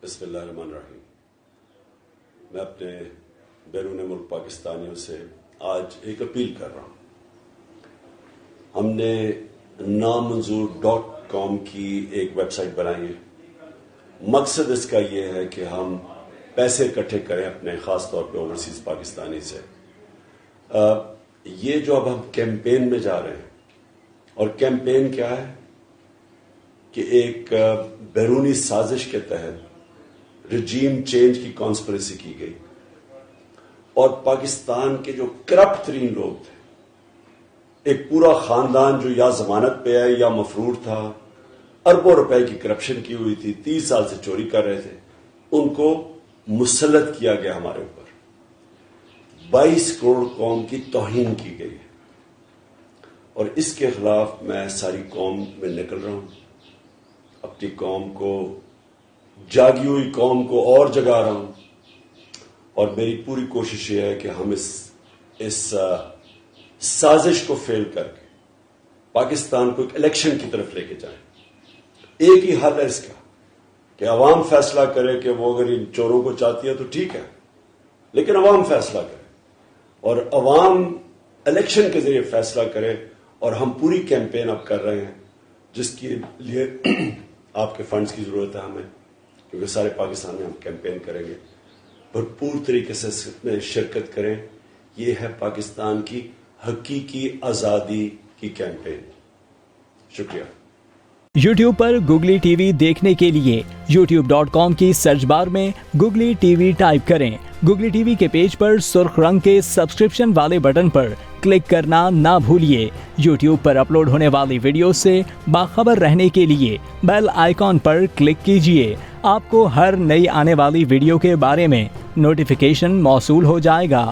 بسم اللہ الرحمن الرحیم۔ میں اپنے بیرون ملک پاکستانیوں سے آج ایک اپیل کر رہا ہوں۔ ہم نے نامنظور.com کی ایک ویب سائٹ بنائی ہے۔ مقصد اس کا یہ ہے کہ ہم پیسے اکٹھے کریں اپنے خاص طور پہ اوورسیز پاکستانی سے۔ یہ جو اب ہم کیمپین میں جا رہے ہیں، اور کیمپین کیا ہے کہ ایک بیرونی سازش کے تحت رجیم چینج کی کانسپریسی کی گئی، اور پاکستان کے جو کرپٹ ترین لوگ تھے، ایک پورا خاندان جو یا ضمانت پہ ہے یا مفرور تھا، اربوں روپے کی کرپشن کی ہوئی تھی، 30 سال سے چوری کر رہے تھے، ان کو مسلط کیا گیا ہمارے اوپر۔ 22 کروڑ قوم کی توہین کی گئی ہے، اور اس کے خلاف میں ساری قوم میں نکل رہا ہوں۔ اپنی قوم کو، جاگی ہوئی قوم کو اور جگا رہا ہوں، اور میری پوری کوشش یہ ہے کہ ہم اس سازش کو فیل کر کے پاکستان کو ایک الیکشن کی طرف لے کے جائیں۔ ایک ہی حل ہے اس کا کہ عوام فیصلہ کرے کہ وہ اگر ان چوروں کو چاہتی ہے تو ٹھیک ہے، لیکن عوام فیصلہ کرے، اور عوام الیکشن کے ذریعے فیصلہ کرے۔ اور ہم پوری کیمپین اب کر رہے ہیں، جس کے لیے آپ کے فنڈز کی ضرورت ہے ہمیں، کیونکہ سارے پاکستان میں ہم کیمپین کریں گے۔ بھرپور طریقے سے اس میں شرکت کریں۔ یہ ہے پاکستان کی حقیقی آزادی کی کیمپین۔ شکریہ۔ یوٹیوب پر گوگلی ٹی وی دیکھنے کے لیے youtube.com کی سرچ بار میں گوگلی ٹی وی ٹائپ کریں۔ گوگلی ٹی وی کے پیج پر سرخ رنگ کے سبسکرپشن والے بٹن پر کلک کرنا نہ بھولیے۔ یوٹیوب پر اپلوڈ ہونے والی ویڈیو سے باخبر رہنے کے لیے بیل آئیکن پر کلک کیجیے۔ آپ کو ہر نئی آنے والی ویڈیو کے بارے میں نوٹیفیکیشن موصول ہو جائے گا۔